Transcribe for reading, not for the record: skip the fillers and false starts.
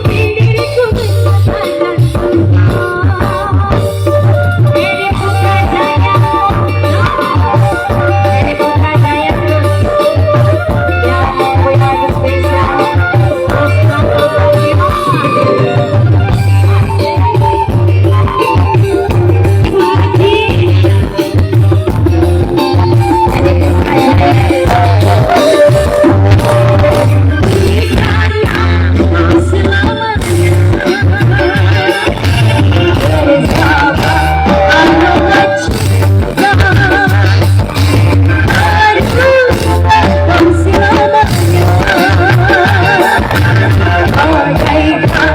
diriku berpasangan. Heri putra jaya, Heri putra jaya, yang lagu spesial Osman Terima. Oh,